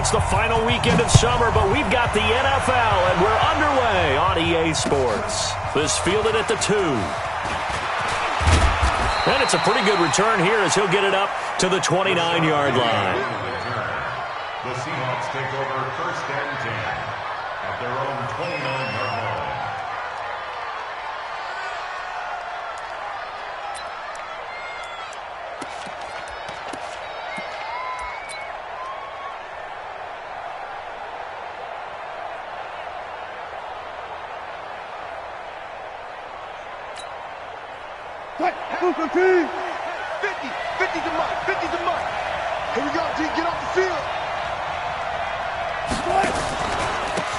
It's the final weekend of summer, but we've got the NFL, and we're underway on EA Sports. This fielded at the 2. And it's a pretty good return here as he'll get it up to the 29-yard line. The Seahawks take over first and 10 at their own 29-yard line. Move the team. 50 to Mike. 50 to Mike. Here we go, G. Get off the field.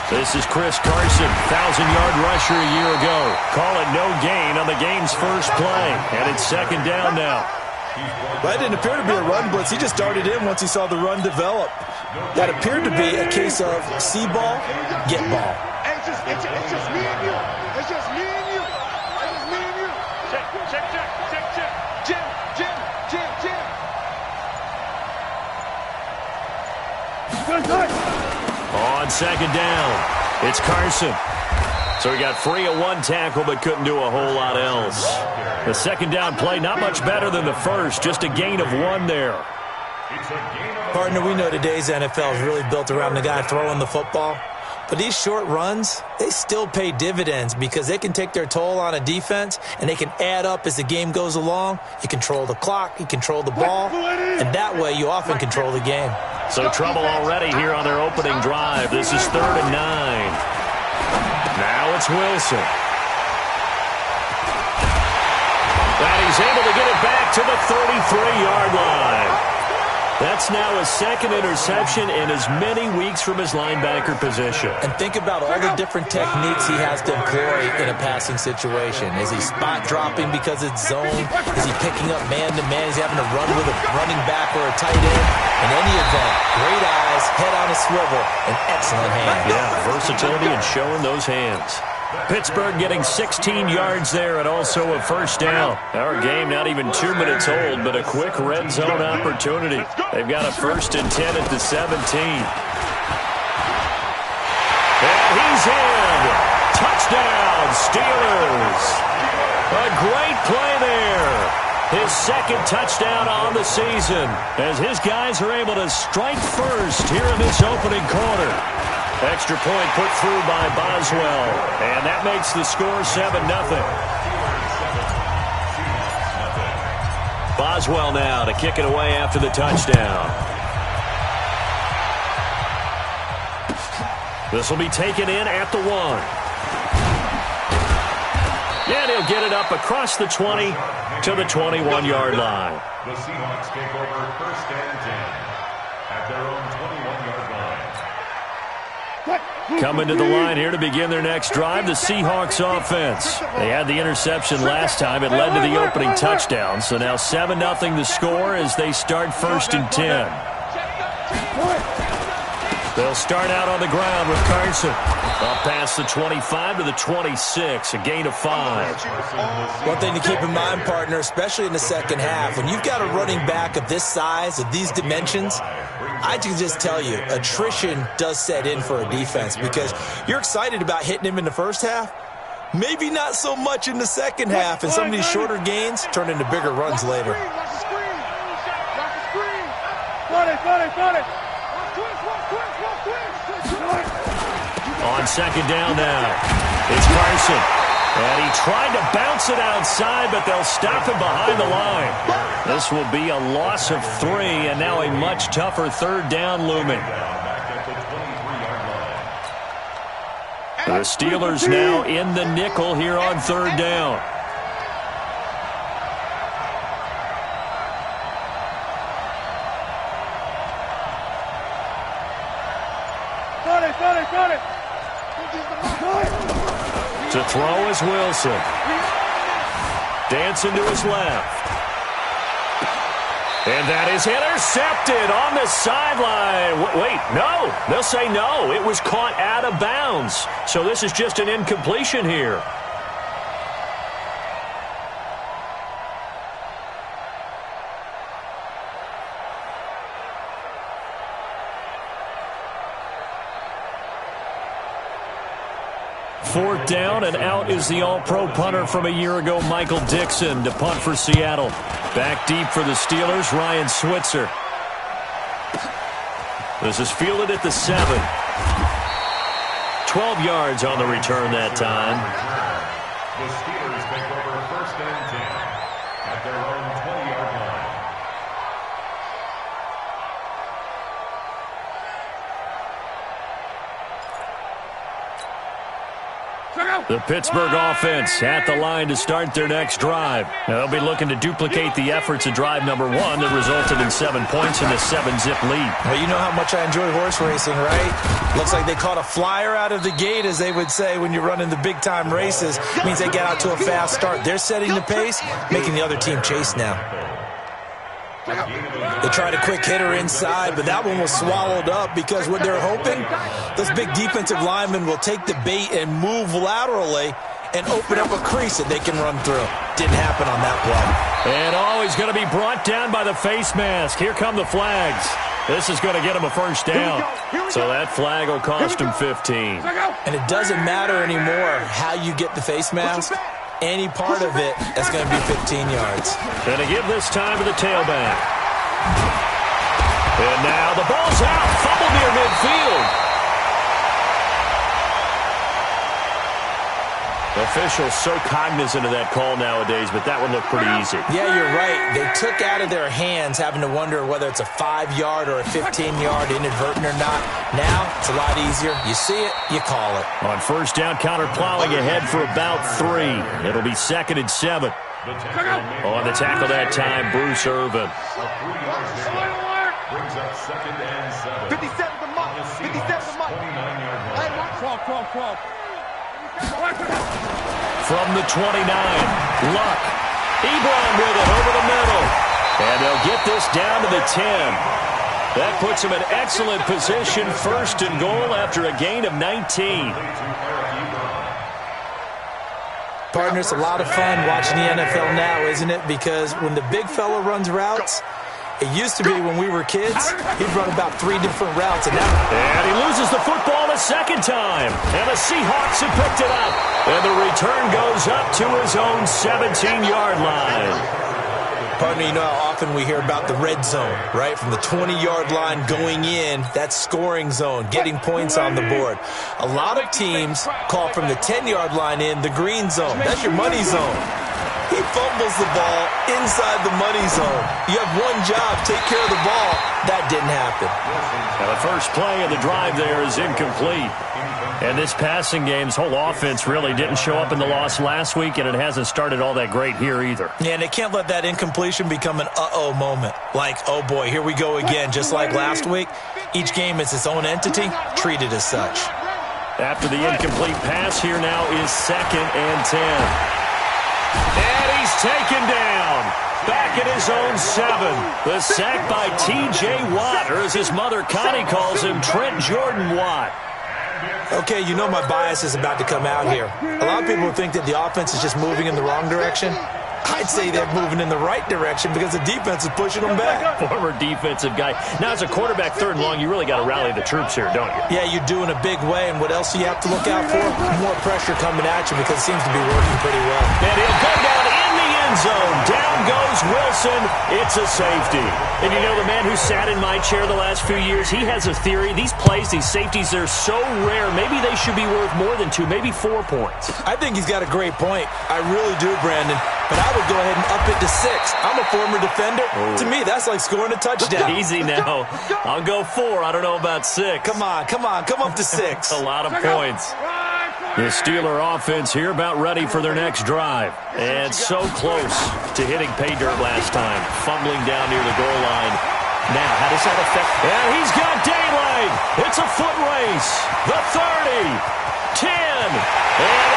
This is Chris Carson, 1,000-yard rusher a year ago. Call it no gain on the game's first play. And it's second down now. That didn't appear to be a run blitz. He just darted in once he saw the run develop. That appeared to be a case of see ball, get ball. It's just me and you. It's just me and you. It's just me and you. Check. Jim. On second down, it's Carson. So he got free of one tackle but couldn't do a whole lot else. The second down play, not much better than the first, just a gain of 1 there. Partner, we know today's NFL is really built around the guy throwing the football. But these short runs, they still pay dividends because they can take their toll on a defense and they can add up as the game goes along. You control the clock, you control the ball, and that way you often control the game. So trouble already here on their opening drive. This is 3rd and 9. Now it's Wilson. And he's able to get it back to the 33-yard line. That's now his second interception in as many weeks from his linebacker position. And think about all the different techniques he has to employ in a passing situation. Is he spot dropping because it's zone? Is he picking up man-to-man? Is he having to run with a running back or a tight end? In any event, great eyes, head on a swivel, and excellent hands. Yeah, versatility and showing those hands. Pittsburgh getting 16 yards there and also a first down. Our game not even 2 minutes old, but a quick red zone opportunity. They've got a 1st and 10 at the 17. And he's in. Touchdown, Steelers. A great play there. His second touchdown on the season as his guys are able to strike first here in this opening quarter. Extra point put through by Boswell, and that makes the score 7-0. Boswell now to kick it away after the touchdown. This will be taken in at the 1. And he'll get it up across the 20 to the 21-yard line. The Seahawks take over first and 10 at their own 21-yard line. Coming to the line here to begin their next drive, the Seahawks offense. They had the interception last time. It led to the opening touchdown. So now 7-0 the score as they start 1st and 10. They'll start out on the ground with Carson. Up past the 25 to the 26, a gain of 5. One thing to keep in mind, partner, especially in the second half, when you've got a running back of this size, of these dimensions, I can just tell you, attrition does set in for a defense because you're excited about hitting him in the first half. Maybe not so much in the second half, and some of these shorter gains turn into bigger runs later. On second down now, it's Carson. And he tried to bounce it outside, but they'll stop him behind the line. This will be a loss of 3, and now a much tougher 3rd down looming. The Steelers now in the nickel here on 3rd down. Got it. To throw is Wilson. Dancing to his left. And that is intercepted on the sideline. Wait, no. They'll say no. It was caught out of bounds. So this is just an incompletion here. 4th down, and out is the all-pro punter from a year ago, Michael Dixon, to punt for Seattle. Back deep for the Steelers, Ryan Switzer. This is fielded at the 7. 12 yards on the return that time. The Steelers take over 1st and 10 at their own 20-yard line. The Pittsburgh offense at the line to start their next drive. Now, they'll be looking to duplicate the efforts of drive number 1 that resulted in 7 points in the 7-zip lead. Well, you know how much I enjoy horse racing, right? Looks like they caught a flyer out of the gate, as they would say when you're running the big-time races. It means they get out to a fast start. They're setting the pace, making the other team chase now. They tried a quick hitter inside, but that one was swallowed up because what they're hoping, those big defensive linemen will take the bait and move laterally and open up a crease that they can run through. Didn't happen on that play. And he's going to be brought down by the face mask. Here come the flags. This is going to get him a 1st down. So that flag will cost him 15. And it doesn't matter anymore how you get the face mask. Any part of it, that's going to be 15 yards. Going to give this time to the tailback. And now the ball's out. Fumble near midfield. Officials so cognizant of that call nowadays, but that one looked pretty easy. Yeah, you're right. They took out of their hands having to wonder whether it's a 5-yard or a 15-yard inadvertent or not. Now, it's a lot easier. You see it, you call it. On 1st down, counter plowing ahead for about 3. It'll be 2nd and 7. On the tackle that time, Bruce Irvin. Brings up 2nd and 7. 57 to Mike. 57 to Mike. 29-yard line. Crawl. From the 29, Luck. Ebron with it over the middle. And they'll get this down to the 10. That puts them in excellent position, 1st and goal after a gain of 19. Partner, it's a lot of fun watching the NFL now, isn't it? Because when the big fella runs routes, it used to be when we were kids, he'd run about 3 different routes. And he loses the football a 2nd time. And the Seahawks have picked it up. And the return goes up to his own 17-yard line. Partner, you know how often we hear about the red zone, right? From the 20-yard line going in, that's scoring zone, getting points on the board. A lot of teams call from the 10-yard line in the green zone. That's your money zone. He fumbles the ball inside the money zone. You have one job, take care of the ball. That didn't happen. Now the first play of the drive there is incomplete. And this passing game's whole offense really didn't show up in the loss last week, and it hasn't started all that great here either. Yeah, and they can't let that incompletion become an uh-oh moment. Like, oh boy, here we go again, just like last week. Each game is its own entity, treated as such. After the incomplete pass, here now is 2nd and 10. And he's taken down. Back at his own 7. The sack by T.J. Watt, or as his mother Connie calls him, Trent Jordan Watt. Okay, you know my bias is about to come out here. A lot of people think that the offense is just moving in the wrong direction. I'd say they're moving in the right direction because the defense is pushing them back. Former defensive guy. Now, as a quarterback, 3rd and long, you really got to rally the troops here, don't you? Yeah, you do in a big way. And what else do you have to look out for? More pressure coming at you because it seems to be working pretty well. And he'll go down in the end zone. Down goes Wilson. It's a safety. And you know, the man who sat in my chair the last few years, he has a theory. These plays, these safeties, they're so rare. Maybe they should be worth more than 2, maybe 4 points. I think he's got a great point. I really do, Brandon. But I would go ahead and up it to 6. I'm a former defender. Oh. To me, that's like scoring a touchdown. Easy now. I'll go 4. I don't know about 6. Come on. Come up to 6. A lot of points. The Steeler offense here about ready for their next drive. And so close to hitting pay dirt last time. Fumbling down near the goal line. Now, how does that affect? And he's got daylight. It's a foot race. The 30. 10. And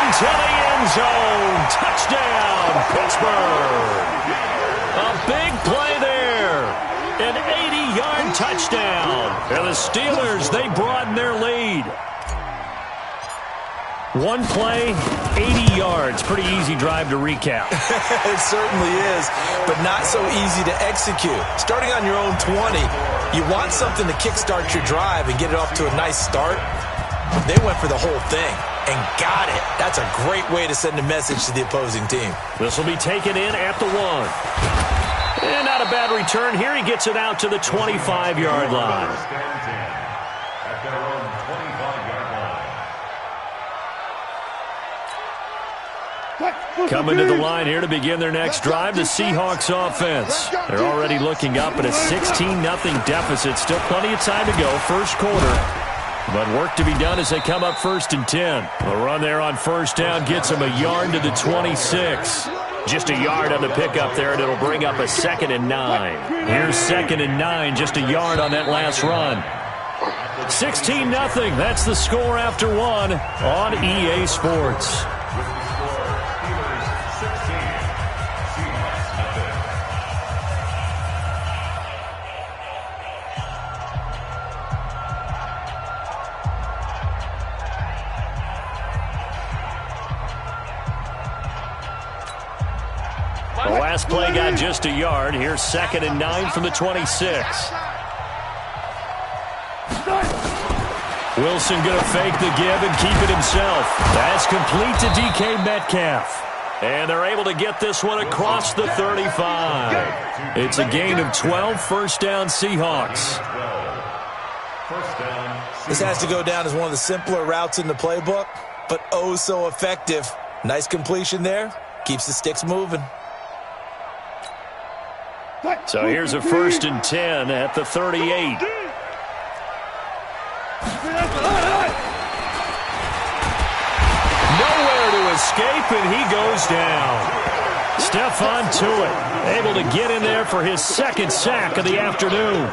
into the end zone. Touchdown, Pittsburgh. A big play there. An 80-yard touchdown. And the Steelers, they broaden their lead. One play, 80 yards. Pretty easy drive to recap. It certainly is, but not so easy to execute. Starting on your own 20, you want something to kickstart your drive and get it off to a nice start. They went for the whole thing. and got it. That's a great way to send a message to the opposing team. This will be taken in at the 1. And not a bad return here. He gets it out to the 25-yard line. First and 10 at their own 25-yard line. Coming to the line here to begin their next drive, the Seahawks offense. They're already looking up at a 16-0 deficit. Still plenty of time to go, first quarter. But work to be done as they come up 1st and 10. A run there on first down gets them a yard to the 26. Just a yard on the pickup there, and it'll bring up a 2nd and 9. Here's 2nd and 9, just a yard on that last run. 16-0. That's the score after 1 on EA Sports. The last play got just a yard. Here's 2nd and 9 from the 26. Wilson going to fake the give and keep it himself. That's complete to DK Metcalf. And they're able to get this one across the 35. It's a gain of 12, first down Seahawks. This has to go down as one of the simpler routes in the playbook, but oh so effective. Nice completion there. Keeps the sticks moving. So here's a 1st and 10 at the 38. Nowhere to escape, and he goes down. Stephon Tuitt able to get in there for his 2nd sack of the afternoon.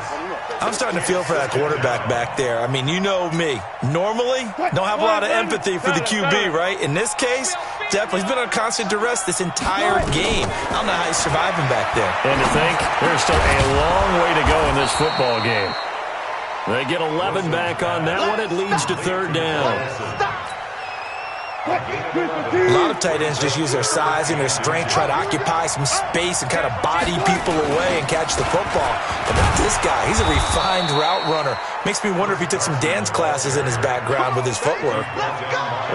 I'm starting to feel for that quarterback back there. I mean, you know me. Normally, don't have a lot of empathy for the QB, right? In this case, definitely. He's been on constant duress this entire game. I don't know how he's surviving back there. And to think, there's still a long way to go in this football game. They get 11 back on that one. It leads to 3rd down. A lot of tight ends just use their size and their strength, try to occupy some space and kind of body people away and catch the football. But not this guy. He's a refined route runner. Makes me wonder if he took some dance classes in his background with his footwork.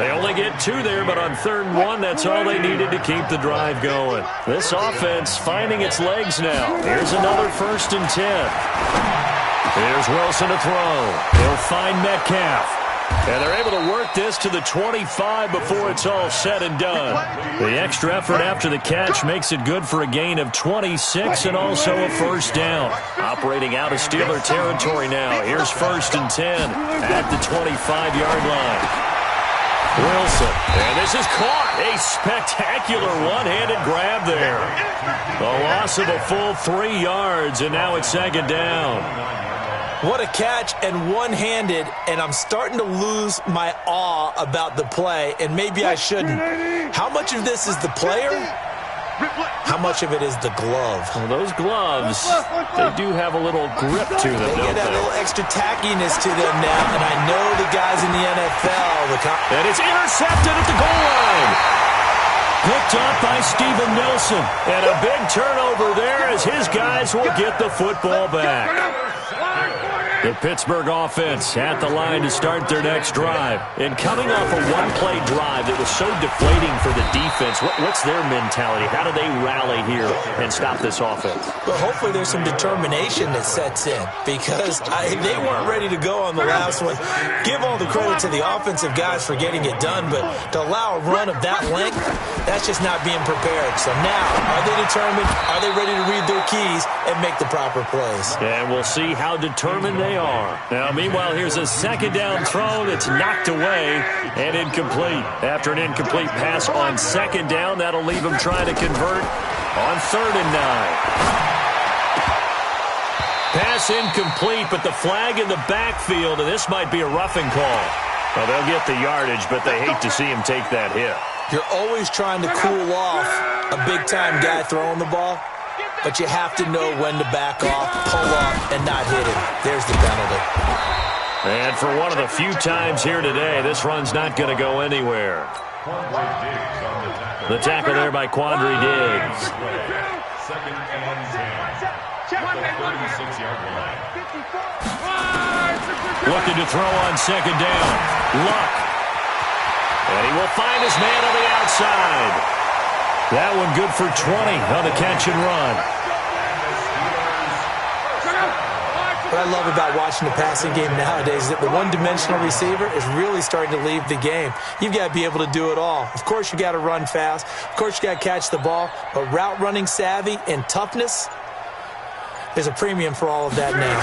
They only get 2 there, but on 3rd and 1, that's all they needed to keep the drive going. This offense finding its legs now. Here's another 1st and 10. Here's Wilson to throw. He'll find Metcalf. And they're able to work this to the 25 before it's all said and done. The extra effort after the catch makes it good for a gain of 26 and also a 1st down. Operating out of Steeler territory now. Here's 1st and 10 at the 25-yard line. Wilson, and this is caught. A spectacular one-handed grab there. The loss of a full 3 yards, and now it's 2nd down. What a catch, and one-handed, and I'm starting to lose my awe about the play, and maybe I shouldn't. How much of this is the player? How much of it is the glove? Well, those gloves, they do have a little grip to them, They get that little extra tackiness to them now, and I know the guys in the NFL. And it's intercepted at the goal line. Picked up by Steven Nelson. And a big turnover there as his guys will get the football back. The Pittsburgh offense at the line to start their next drive. And coming off a one-play drive that was so deflating for the defense, what's their mentality? How do they rally here and stop this offense? Well, hopefully there's some determination that sets in because they weren't ready to go on the last one. Give all the credit to the offensive guys for getting it done, but to allow a run of that length, that's just not being prepared. So now, are they determined? Are they ready to read their keys and make the proper plays? And we'll see how determined they are. Now, meanwhile, here's a 2nd down throw that's knocked away and incomplete. After an incomplete pass on 2nd down, that'll leave them trying to convert on 3rd and 9. Pass incomplete, but the flag in the backfield, and this might be a roughing call. Well, they'll get the yardage, but they hate to see him take that hit. You're always trying to cool off a big-time guy throwing the ball, but you have to know when to back off, pull off, and not hit him. There's the penalty. And for one of the few times here today, this run's not going to go anywhere. The tackle there by Quandre Diggs. 2nd and 10. 36-yard line. Looking to throw on 2nd down. Luck. And he will find his man on the outside. That one good for 20 on the catch and run. What I love about watching the passing game nowadays is that the one-dimensional receiver is really starting to leave the game. You've got to be able to do it all. Of course, you got to run fast. Of course, you got to catch the ball. But route running savvy and toughness, there's a premium for all of that now.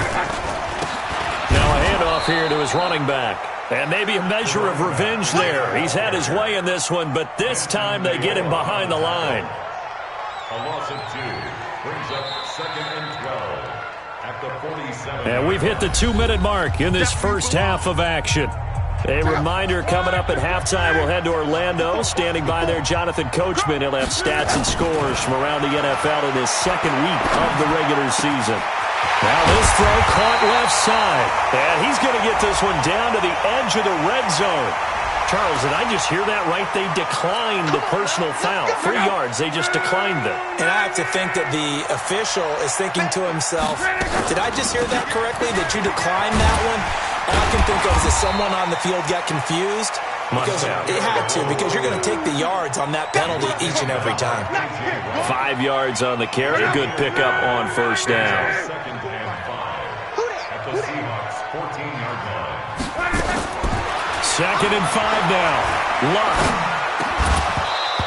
Now a handoff here to his running back. And maybe a measure of revenge there. He's had his way in this one, but this time they get him behind the line. A loss of 2 brings up 2nd and 12 at the 47. And we've hit the 2-minute mark in this first half of action. A reminder coming up at halftime, we'll head to Orlando. Standing by there, Jonathan Coachman. He'll have stats and scores from around the NFL in his second week of the regular season. Now this throw caught left side. And he's going to get this one down to the edge of the red zone. Charles, did I just hear that right? They declined the personal foul. 3 yards, they just declined them. And I have to think that the official is thinking to himself, did I just hear that correctly, that you declined that one? And I can think of is that someone on the field got confused. Because it had to, because you're going to take the yards on that penalty each and every time. 5 yards on the carry. Good pickup on first down. 2nd and 5 at the Seahawks 14-yard line. 2nd and 5 now. Luck.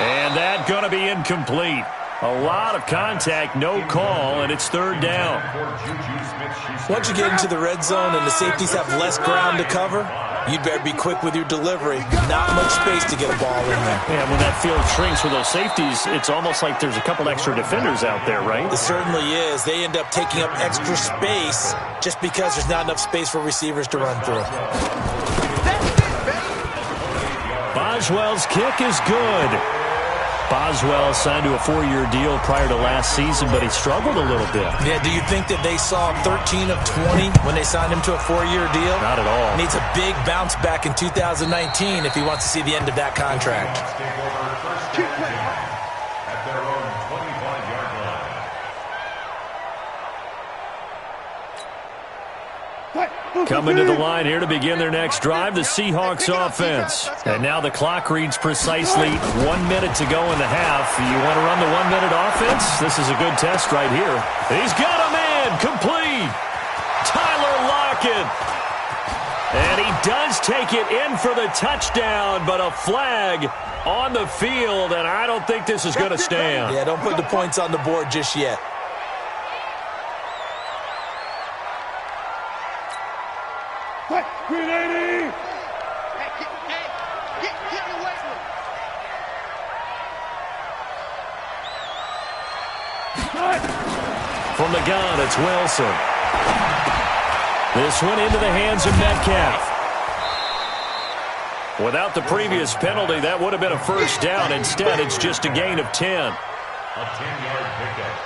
And that going to be incomplete. A lot of contact, no call, and it's 3rd down. Once you get into the red zone and the safeties have less ground to cover, you'd better be quick with your delivery. Not much space to get a ball in there. Yeah, when that field shrinks with those safeties, it's almost like there's a couple extra defenders out there, right? It certainly is. They end up taking up extra space just because there's not enough space for receivers to run through. Boswell's kick is good. Boswell signed to a 4-year deal prior to last season, but he struggled a little bit. Yeah, do you think that they saw 13 of 20 when they signed him to a 4-year deal? Not at all. Needs a big bounce back in 2019 if he wants to see the end of that contract. At their own 25-yard line. Coming to the line here to begin their next drive, the Seahawks offense. And now the clock reads precisely 1 minute to go in the half. You want to run the 1 minute offense? This is a good test right here. He's got a man, complete. Tyler Lockett. And he does take it in for the touchdown, but a flag on the field, and I don't think this is going to stand. Yeah, don't put the points on the board just yet. Green 80! Hey, get away from him. From the gun, it's Wilson. This one into the hands of Metcalf. Without the previous penalty, that would have been a first down. Instead, it's just a gain of 10. A 10-yard pickup.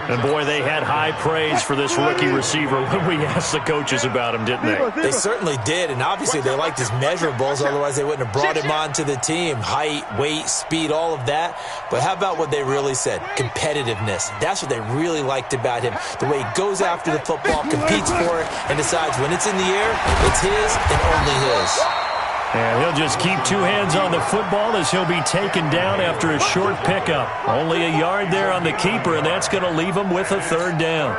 And, boy, they had high praise for this rookie receiver when we asked the coaches about him, didn't they? They certainly did, and obviously they liked his measurables, otherwise they wouldn't have brought him onto the team. Height, weight, speed, all of that. But how about what they really said? Competitiveness. That's what they really liked about him. The way he goes after the football, competes for it, and decides when it's in the air, it's his and only his. And he'll just keep 2 hands on the football as he'll be taken down after a short pickup. Only a yard there on the keeper, and that's going to leave him with a 3rd down.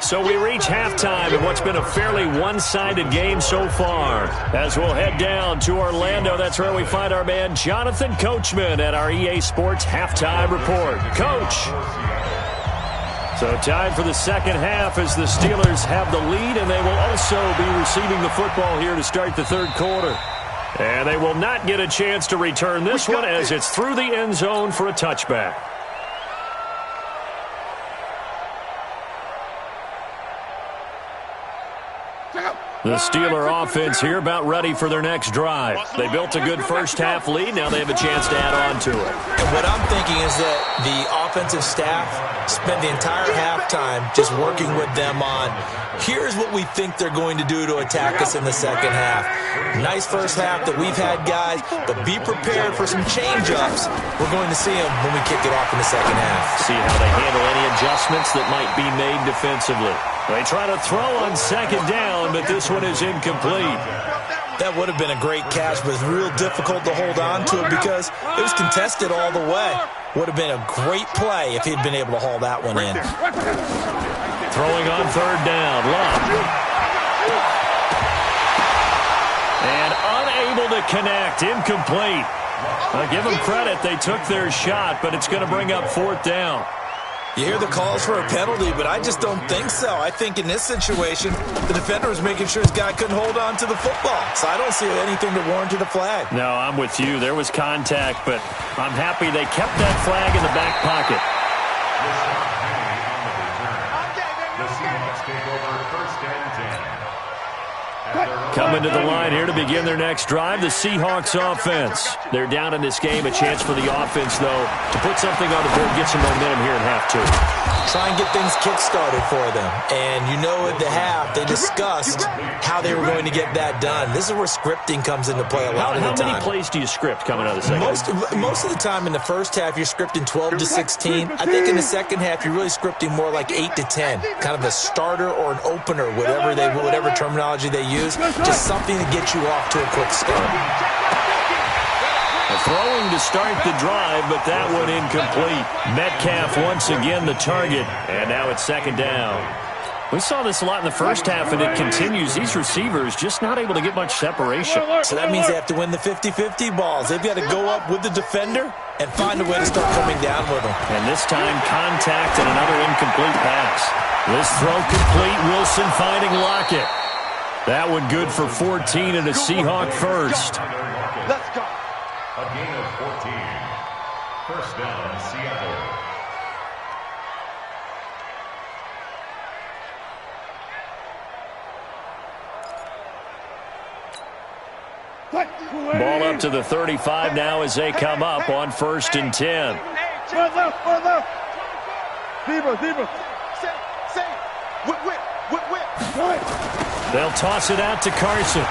So we reach halftime in what's been a fairly one-sided game so far. As we'll head down to Orlando, that's where we find our man Jonathan Coachman at our EA Sports Halftime Report. Coach. So time for the second half as the Steelers have the lead, and they will also be receiving the football here to start the 3rd quarter. And they will not get a chance to return this one as it's through the end zone for a touchback. The Steeler offense here about ready for their next drive. They built a good first half lead. Now they have a chance to add on to it. And what I'm thinking is that the offensive staff spent the entire halftime just working with them on, here's what we think they're going to do to attack us in the second half. Nice first half that we've had, guys, but be prepared for some change-ups. We're going to see them when we kick it off in the second half. See how they handle any adjustments that might be made defensively. They try to throw on second down, but this one is incomplete. That would have been a great catch, but it's real difficult to hold on to it because it was contested all the way. Would have been a great play if he'd been able to haul that one in. Throwing on third down, Love. And unable to connect, incomplete. I'll give them credit, they took their shot, but it's going to bring up fourth down. You hear the calls for a penalty, but I just don't think so. I think in this situation, the defender was making sure his guy couldn't hold on to the football. So I don't see anything that warranted a flag. No, I'm with you. There was contact, but I'm happy they kept that flag in the back pocket. The Seahawks take over first and 10. Coming to the line here to begin their next drive, the Seahawks offense. They're down in this game. A chance for the offense, though, to put something on the board, get some momentum here in half two. Try and get things kick-started for them. And you know at the half, they discussed how they were going to get that done. This is where scripting comes into play a lot of the time. How many plays do you script coming out of the second? Most of the time in the first half, you're scripting 12 to 16. I think in the second half, you're really scripting more like 8 to 10. Kind of a starter or an opener, whatever terminology they use. Just something to get you off to a quick start. Throwing to start the drive, but that one incomplete. Metcalf once again the target, and now it's second down. We saw this a lot in the first half, and it continues. These receivers just not able to get much separation. So that means they have to win the 50-50 balls. They've got to go up with the defender and find a way to start coming down with them. And this time, contact and another incomplete pass. This throw complete. Wilson finding Lockett. That one good for 14 and a Seahawk first. Let's go. A gain of 14. First down, Seattle. Ball up to the 35 now as they come up on first and 10. One left. Zebra. Say. Whip. They'll toss it out to Carson.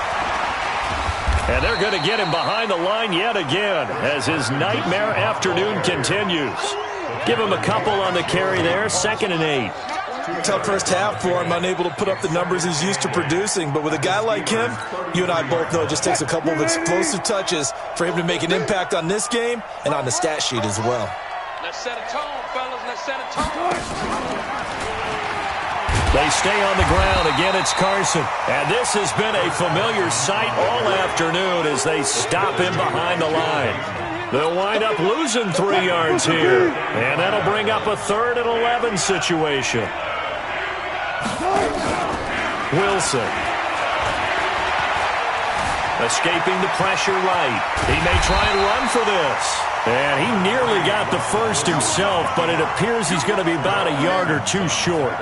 And they're going to get him behind the line yet again as his nightmare afternoon continues. Give him a couple on the carry there, 2nd and 8. Tough first half for him, unable to put up the numbers he's used to producing. But with a guy like him, you and I both know it just takes a couple of explosive touches for him to make an impact on this game and on the stat sheet as well. Let's set a tone, fellas. Let's set a tone. They stay on the ground. Again, it's Carson. And this has been a familiar sight all afternoon as they stop him behind the line. They'll wind up losing 3 yards here. And that'll bring up a 3rd and 11 situation. Wilson. Escaping the pressure right. He may try and run for this. And he nearly got the first himself, but it appears he's going to be about a yard or 2 short.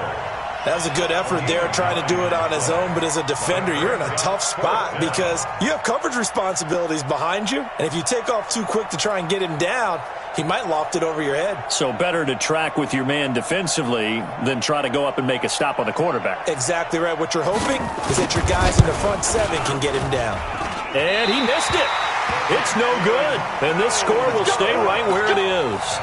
That was a good effort there, trying to do it on his own. But as a defender, you're in a tough spot because you have coverage responsibilities behind you. And if you take off too quick to try and get him down, he might loft it over your head. So better to track with your man defensively than try to go up and make a stop on the quarterback. Exactly right. What you're hoping is that your guys in the front 7 can get him down. And he missed it. It's no good. And this score will stay right where it is.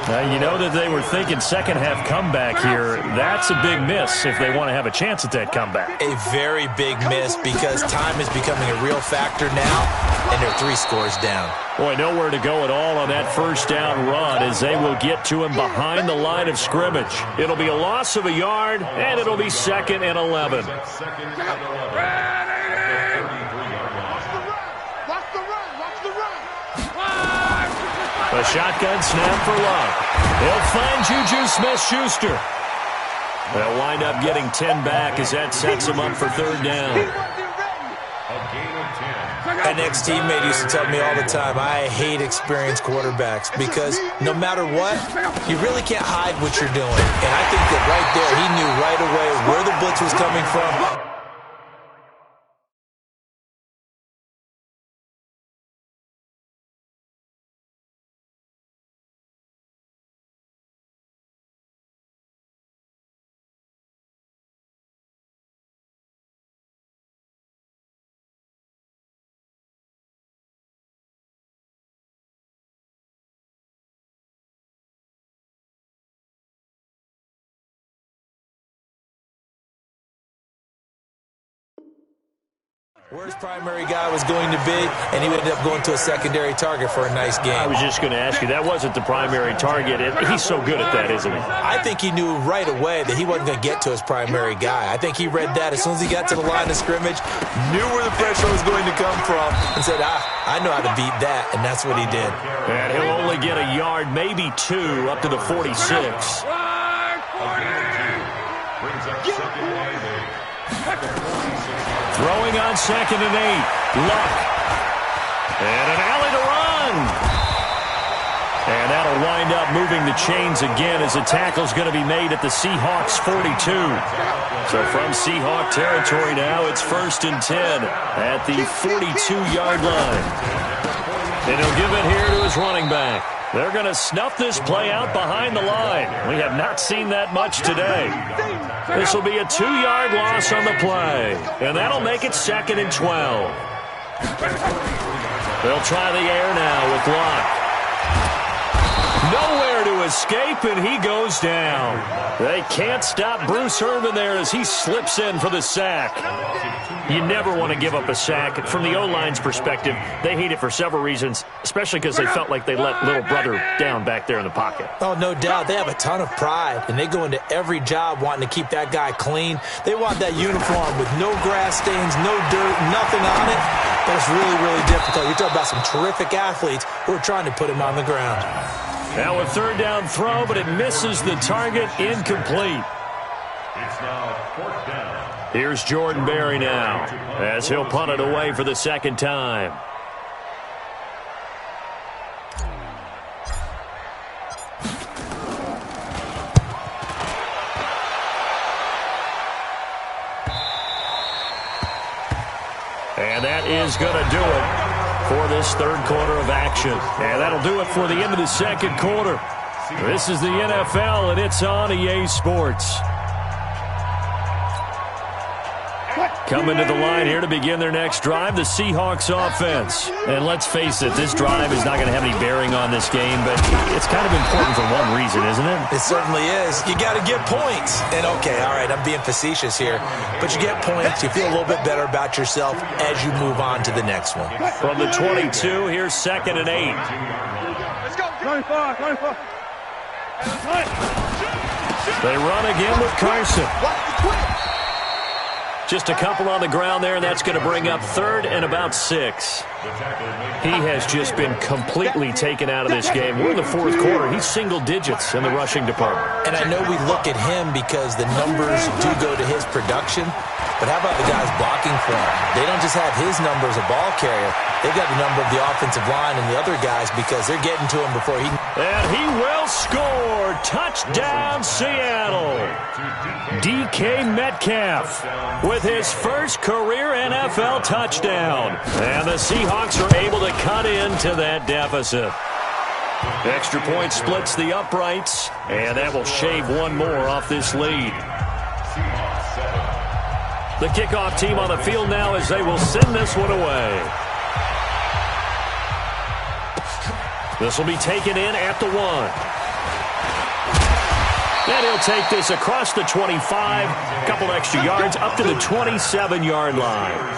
Now, you know that they were thinking second half comeback here. That's a big miss if they want to have a chance at that comeback. A very big miss because time is becoming a real factor now, and they're 3 scores down. Boy, nowhere to go at all on that first down run as they will get to him behind the line of scrimmage. It'll be a loss of a yard, and it'll be 2nd and 11. A shotgun snap for Love. He'll find Juju Smith-Schuster. They'll wind up getting 10 back as that sets him up for 3rd down. An ex-teammate used to tell me all the time, I hate experienced quarterbacks because no matter what, you really can't hide what you're doing. And I think that right there, he knew right away where the blitz was coming from. Where his primary guy was going to be, and he ended up going to a secondary target for a nice game. I was just going to ask you, that wasn't the primary target. He's so good at that, isn't he? I think he knew right away that he wasn't going to get to his primary guy. I think he read that as soon as he got to the line of scrimmage, knew where the pressure was going to come from, and said, I know how to beat that, and that's what he did. And he'll only get a yard, maybe two, up to the 46. Throwing on 2nd and 8. Luck. And an alley to run. And that'll wind up moving the chains again as the tackle's going to be made at the Seahawks 42. So from Seahawk territory now, it's 1st and 10 at the 42-yard line. And he'll give it here to his running back. They're going to snuff this play out behind the line. We have not seen that much today. This will be a 2-yard loss on the play. And that'll make it 2nd and 12. They'll try the air now with Luck. Nowhere to escape, and he goes down. They can't stop Bruce Irvin there as he slips in for the sack. You never want to give up a sack. From the O-line's perspective, they hate it for several reasons, especially because they felt like they let little brother down back there in the pocket. Oh, no doubt. They have a ton of pride, and they go into every job wanting to keep that guy clean. They want that uniform with no grass stains, no dirt, nothing on it. But it's really, really difficult. You're talking about some terrific athletes who are trying to put him on the ground. Now a 3rd down throw, but it misses the target, incomplete. It's now 4th down. Here's Jordan Berry now as he'll punt it away for the 2nd time. And that is going to do it for this 3rd quarter of action. And that'll do it for the end of the 2nd quarter. This is the NFL, and it's on EA Sports. Coming to the line here to begin their next drive, the Seahawks offense. And let's face it, this drive is not going to have any bearing on this game, but it's kind of important for one reason, isn't it? It certainly is. You got to get points. And, okay, all right, I'm being facetious here, but you get points, you feel a little bit better about yourself as you move on to the next one. From the 22, here's 2nd and 8. Let's go. 24. They run again with Carson. Just a couple on the ground there, and that's going to bring up 3rd and about 6. He has just been completely taken out of this game. We're in the 4th quarter. He's single digits in the rushing department. And I know we look at him because the numbers do go to his production, but how about the guys blocking for him? They don't just have his number as a ball carrier. They've got the number of the offensive line and the other guys because they're getting to him before he... And he will score. Touchdown, Seattle. DK Metcalf with his first career NFL touchdown. And the Seahawks are able to cut into that deficit. Extra point splits the uprights, and that will shave one more off this lead. The kickoff team on the field now as they will send this one away. This will be taken in at the 1. And he'll take this across the 25, a couple extra yards, up to the 27-yard line.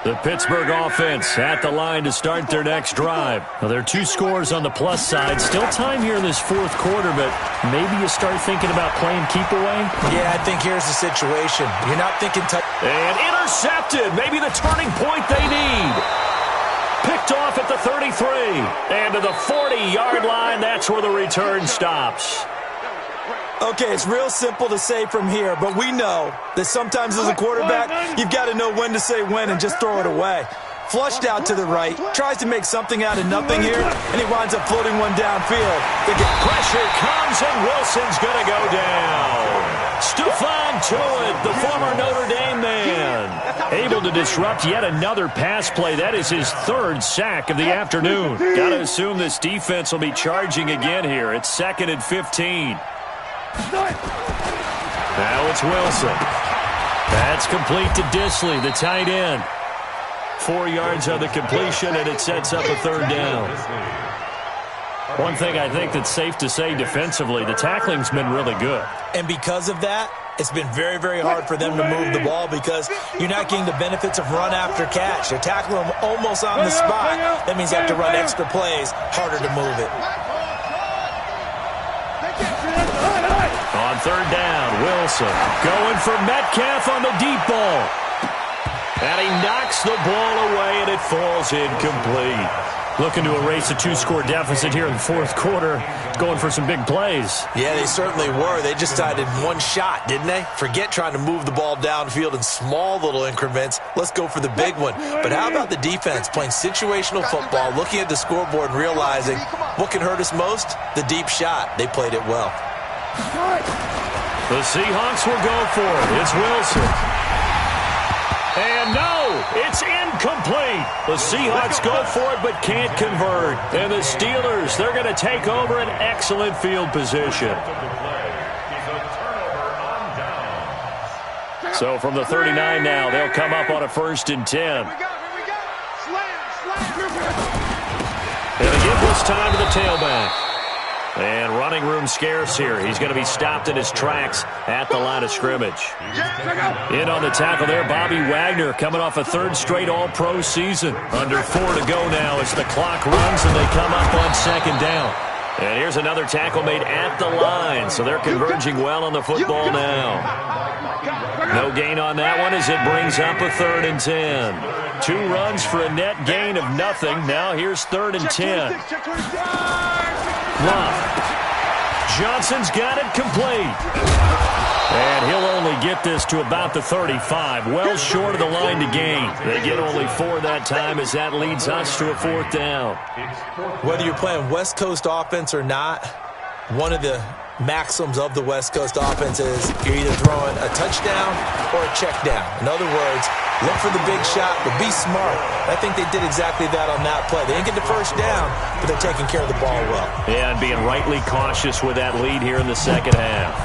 The Pittsburgh offense at the line to start their next drive. Now, there are 2 scores on the plus side. Still time here in this 4th quarter, but maybe you start thinking about playing keep away? Yeah, I think here's the situation. You're not thinking... And intercepted. Maybe the turning point they need. Picked off at the 33. And to the 40-yard line, that's where the return stops. Okay, it's real simple to say from here, but we know that sometimes as a quarterback, you've got to know when to say when and just throw it away. Flushed out to the right, tries to make something out of nothing here, and he winds up floating one downfield. Pressure comes, and Wilson's going to go down. Stephon Tuitt, the former Notre Dame man, able to disrupt yet another pass play. That is his 3rd sack of the afternoon. Got to assume this defense will be charging again here. It's 2nd and 15. Now it's Wilson. That's complete to Disley, the tight end. 4 yards on the completion, and it sets up a 3rd down. One thing I think that's safe to say defensively, the tackling's been really good. And because of that, it's been very, very hard for them to move the ball because you're not getting the benefits of run after catch. They're tackling them almost on the spot. That means you have to run extra plays, harder to move it. On third down, Wilson going for Metcalf on the deep ball. And he knocks the ball away, and it falls incomplete. Looking to erase a 2-score deficit here in the fourth quarter, going for some big plays. Yeah, they certainly were. They just decided one shot, didn't they? Forget trying to move the ball downfield in small little increments. Let's go for the big one. But how about the defense playing situational football, looking at the scoreboard and realizing what can hurt us most? The deep shot. They played it well. The Seahawks will go for it. It's Wilson. And no, it's incomplete. The Seahawks go for it but can't convert. And the Steelers, they're going to take over an excellent field position. So from the 39 now, they'll come up on a 1st and 10. And they give this time to the tailback. And running room scarce here. He's going to be stopped in his tracks at the line of scrimmage. In on the tackle there, Bobby Wagner coming off a 3rd straight All-Pro season. Under 4 to go now as the clock runs and they come up on 2nd down. And here's another tackle made at the line, so they're converging well on the football now. No gain on that one as it brings up a 3rd and 10. 2 runs for a net gain of nothing. Now here's 3rd and 10. Love. Johnson's got it complete. And he'll only get this to about the 35. Well short of the line to gain. They get only 4 that time as that leads us to a 4th down. Whether you're playing West Coast offense or not, one of the maxims of the West Coast offense is you're either throwing a touchdown or a check down. In other words, look for the big shot, but be smart. I think they did exactly that on that play. They didn't get the 1st down, but they're taking care of the ball well. Yeah, and being rightly cautious with that lead here in the 2nd half.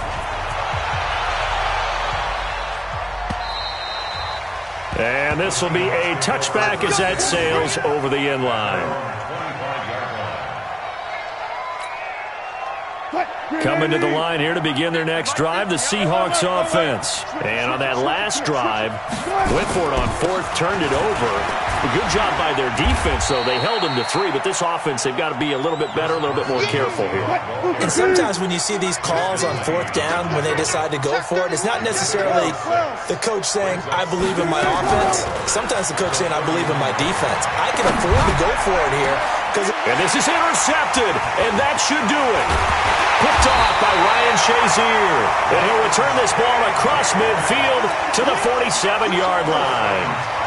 And this will be a touchback as that sails over the end line. Coming to the line here to begin their next drive, the Seahawks offense. And on that last drive, went for it on 4th, turned it over. A good job by their defense, though. They held them to 3, but this offense, they've got to be a little bit better, a little bit more careful here. And sometimes when you see these calls on 4th down, when they decide to go for it, it's not necessarily the coach saying, I believe in my offense. Sometimes the coach saying, I believe in my defense. I can afford to go for it here. And this is intercepted, and that should do it. Picked off by Ryan Shazier. And he'll return this ball across midfield to the 47-yard line.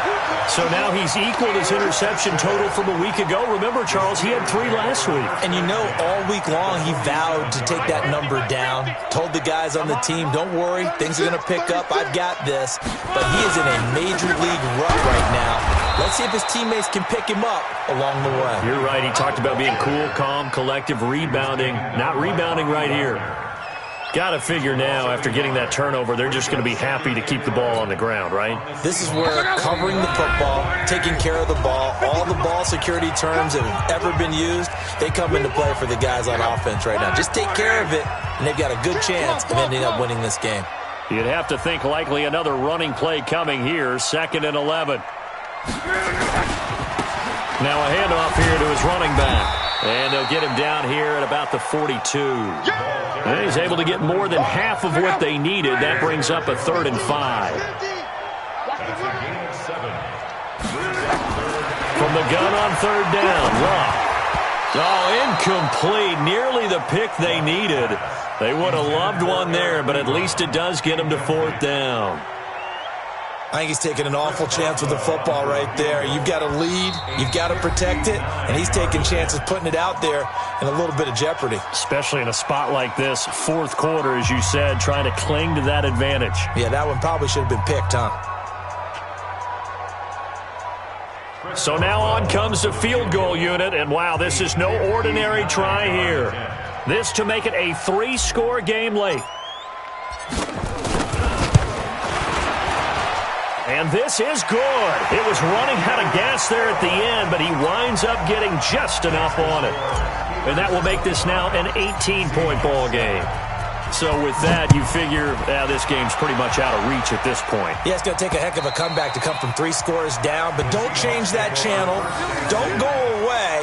So now he's equaled his interception total from a week ago. Remember, Charles, he had 3 last week. And you know, all week long he vowed to take that number down. Told the guys on the team, don't worry, things are going to pick up. I've got this. But he is in a major league rut right now. Let's see if his teammates can pick him up along the way. You're right. He talked about being cool, calm, collective, rebounding. Not rebounding right here. Got to figure now, after getting that turnover, they're just going to be happy to keep the ball on the ground, right? This is where covering the football, taking care of the ball, all the ball security terms that have ever been used, they come into play for the guys on offense right now. Just take care of it, and they've got a good chance of ending up winning this game. You'd have to think likely another running play coming here, 2nd and 11. Now a handoff here to his running back. And they'll get him down here at about the 42. And he's able to get more than half of what they needed. That brings up a 3rd and 5. From the gun on 3rd down, Love. Oh, incomplete. Nearly the pick they needed. They would have loved one there, but at least it does get them to 4th down. I think he's taking an awful chance with the football right there. You've got to lead, you've got to protect it, and he's taking chances putting it out there in a little bit of jeopardy. Especially in a spot like this, 4th quarter, as you said, trying to cling to that advantage. Yeah, that one probably should have been picked, huh? So now on comes the field goal unit, and wow, this is no ordinary try here. This to make it a 3-score game late. And this is good. It was running out of gas there at the end, but he winds up getting just enough on it. and that will make this now an 18-point ball game. So with that, you figure this game's pretty much out of reach at this point. Yeah, it's going to take a heck of a comeback to come from 3 scores down, but don't change that channel. Don't go away.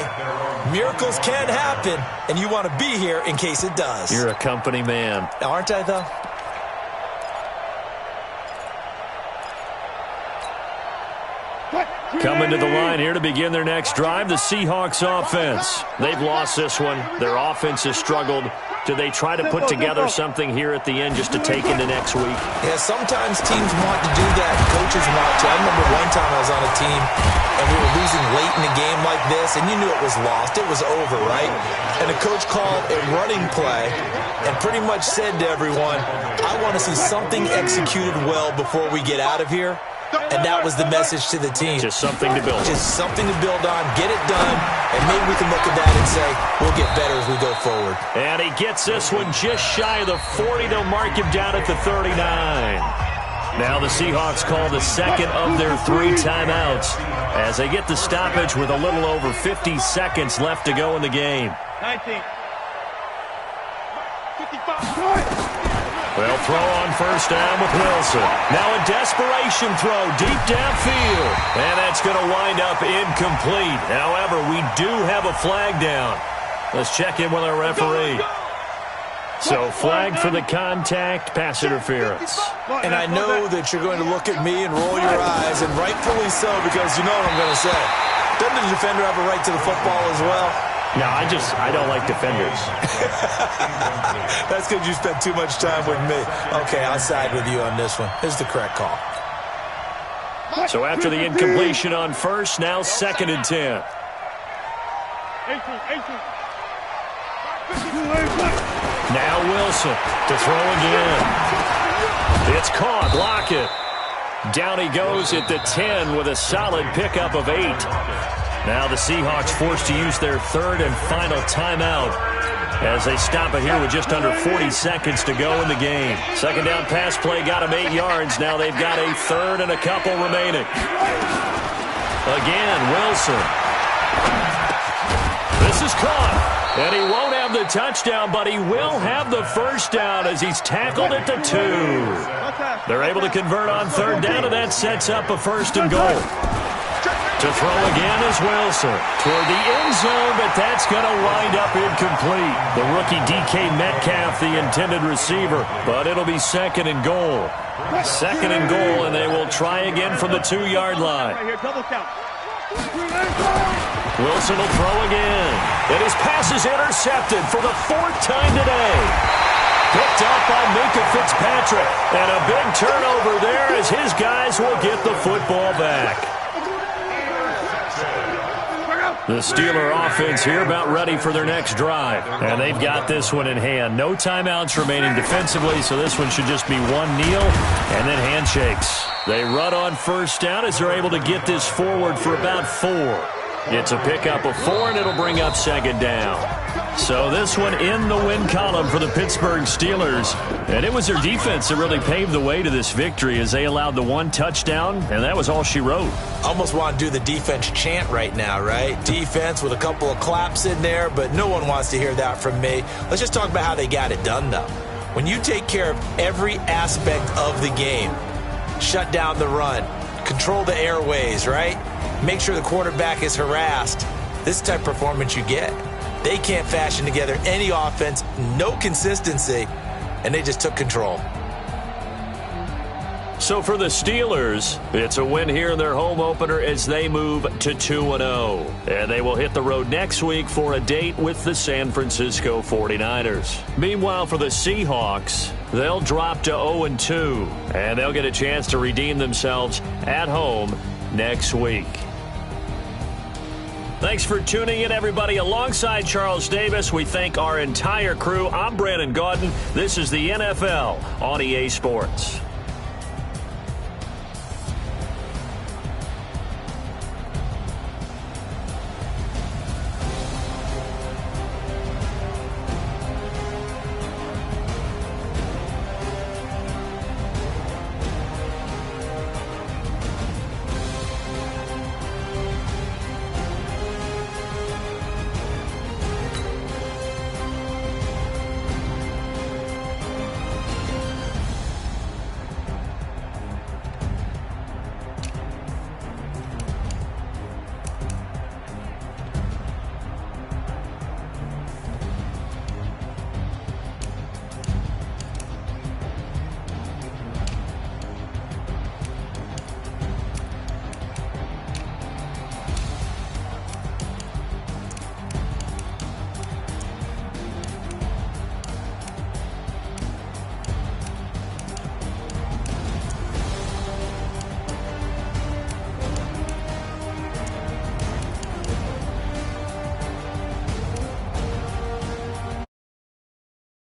Miracles can happen, and you want to be here in case it does. You're a company man. Aren't I, though? Coming to the line here to begin their next drive, the Seahawks offense. They've lost this one. Their offense has struggled. Do they try to put together something here at the end just to take into next week? Yeah, sometimes teams want to do that. Coaches want to. I remember one time I was on a team, and we were losing late in a game like this, and you knew it was lost. It was over, right? And the coach called a running play and pretty much said to everyone, I want to see something executed well before we get out of here. And that was the message to the team. Just something to build on. Just something to build on, get it done, and maybe we can look at that and say, we'll get better as we go forward. And he gets this one just shy of the 40. They'll mark him down at the 39. Now the Seahawks call the second of their 3 timeouts as they get the stoppage with a little over 50 seconds left to go in the game. 19. 55. Well, throw on first down with Wilson. Now a desperation throw deep downfield. And that's going to wind up incomplete. However, we do have a flag down. Let's check in with our referee. So flag for the contact, pass interference. And I know that you're going to look at me and roll your eyes, and rightfully so, because you know what I'm going to say. Doesn't the defender have a right to the football as well? No, I don't like defenders. That's because you spent too much time with me. Okay, I'll side with you on this one. This is the correct call. So after the incompletion on first, now 2nd and 10. 18. Now Wilson to throw again. It's caught. Lockett. Down he goes at the 10 with a solid pickup of 8. Now the Seahawks forced to use their 3rd and final timeout as they stop it here with just under 40 seconds to go in the game. 2nd down pass play got them 8 yards. Now they've got a 3rd and a couple remaining. Again, Wilson. This is caught. And he won't have the touchdown, but he will have the first down as he's tackled at the 2. They're able to convert on 3rd down, and that sets up a 1st and goal. To throw again is Wilson toward the end zone, but that's going to wind up incomplete. The rookie DK Metcalf, the intended receiver, but it'll be 2nd and goal. 2nd and goal, and they will try again from the 2-yard line. Wilson will throw again, and his pass is intercepted for the 4th time today. Picked up by Minkah Fitzpatrick, and a big turnover there as his guys will get the football back. The Steeler offense here about ready for their next drive. And they've got this one in hand. No timeouts remaining defensively, so this one should just be one kneel and then handshakes. They run on first down as they're able to get this forward for about 4. It's a pickup of 4, and it'll bring up 2nd down. So this one in the win column for the Pittsburgh Steelers. And it was their defense that really paved the way to this victory as they allowed the 1 touchdown, and that was all she wrote. Almost want to do the defense chant right now, right? Defense with a couple of claps in there, but no one wants to hear that from me. Let's just talk about how they got it done, though. When you take care of every aspect of the game, shut down the run, control the airways, right? Make sure the quarterback is harassed. This type of performance you get. They can't fashion together any offense, no consistency, and they just took control. So for the Steelers, it's a win here in their home opener as they move to 2-0. And they will hit the road next week for a date with the San Francisco 49ers. Meanwhile, for the Seahawks, they'll drop to 0-2, and they'll get a chance to redeem themselves at home next week. Thanks for tuning in, everybody. Alongside Charles Davis, we thank our entire crew. I'm Brandon Gaudin. This is the NFL on EA Sports.